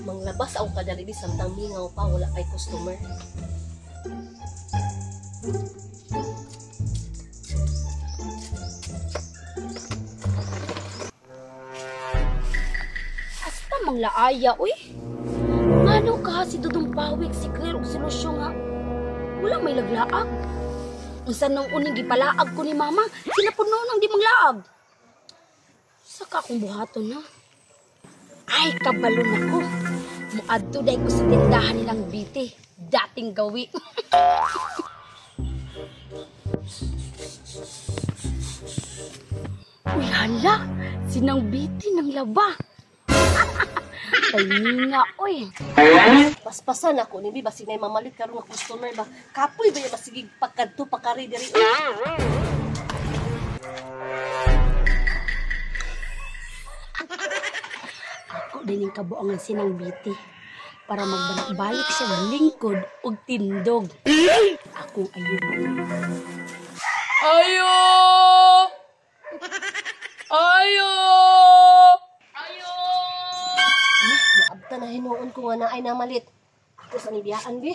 Manglabas ako kadali di samtang mingaw pa, wala kay customer. Hasta manglaaya, uy. Ngano ka si Dudong Pawik, si Claire o si Lucio nga? Wala may laglaag. Unsa nung uning gipalaag ko ni mama, sila puno nang di manglaag. Saka akong buhaton na. Ay, kabalo na ko. Muadto day ko sa tindahan nilang biti. Dating gawi. Uy, hala. Sinang biti ng laba. Ay, nga, uy. Paspasan ako ni Biba, sinay mamalit karong nga customer ba? Kapoy ba yung masigig pagkadto pakari diri? Ako din yung kabuangan sinang biti para magbalik-balik siya ng lingkod o tindog. Akong ayun. Ayo! Ayo! Ayo! Naabta na hinuon ko nga naay namalit. Ako sa nibiyaan, Bi.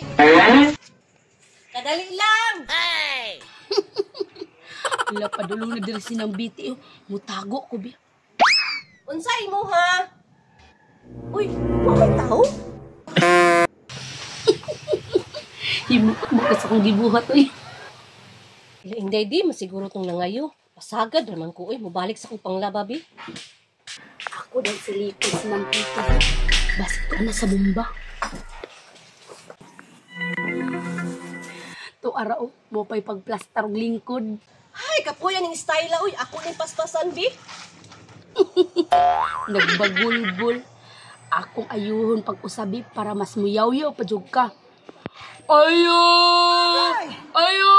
Kadali lang! Hey! Wala pa dulong na diri sinang biti. Mutago ko, Bi. Unsay mo, ha? Uy, bakit tao? Bukas akong gibuhat, uy. Inday di, masiguro tong nangayo. Pasagad naman ko, mubalik sa kong panglaba, Bi. Ako dahil si Likod sinang pito. Basit ko na sa bumba. To araw mo pa'y pagplastar og lingkod. Ay, kapuyan yung style, uy. Ako ni paspasan, Bi. Nagbagulbol. Akong ayuhon pag-usabi para mas muyaw-yaw pa jud ka. Ayo! Ayo!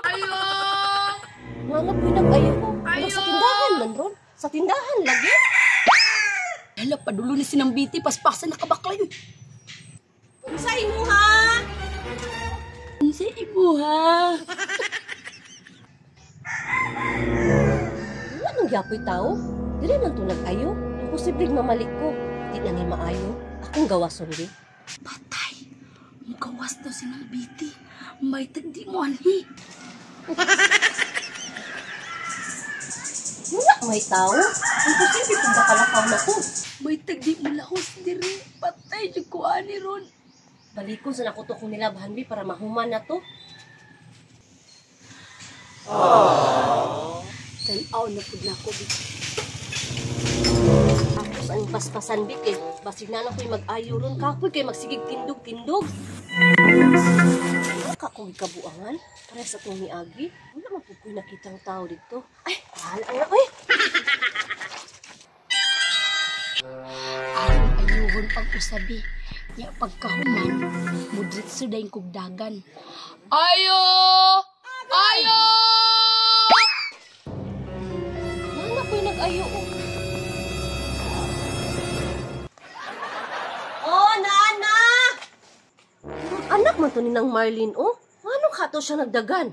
Ayo! Mga pinag-ayo ko. Pero sa tindahan man, Ron. Sa tindahan, lagi. Hala, padulo ni sinang biti. Paspasan na kabaklay. Unsay mo, ha? Unsay imo, ha? Wala nang gyapoy tao. Dili man to nag-ayo. Imposibleng mamalik ko. Di na ni maayo. Akong gawason, Bi. Patay. Mukawas daw sinang biti. May tagdi mo, anhi. Wala may tao. Imposible kung bakalakaw na ko. May tagdi mo lahos diri. Patay, jud ko ani ron. Balikon sa nakuto kong nilabahan, Bi, para mahuman na to. Tanaw na pud na ko, Bi. Tapos ang paspasan, Bi, kay basig na lang ko'y mag-ayo ron. Kapoy kay magsigig tindog-tindog. Wala ka kong ikabuangan. Para sa itong miagi. Wala man po ko'y nakitang tao dito. Ay, mahal na, uy! Akong ayuhon pag-usabi. Ya pagkahuman, mudritso dahil kugdagan. Ayo! Ayo! Wala ko'y nag-ayo, oh. Oh, Nana! Anak man to ni nang Marlene, oh. Ano ka to siya nagdagan?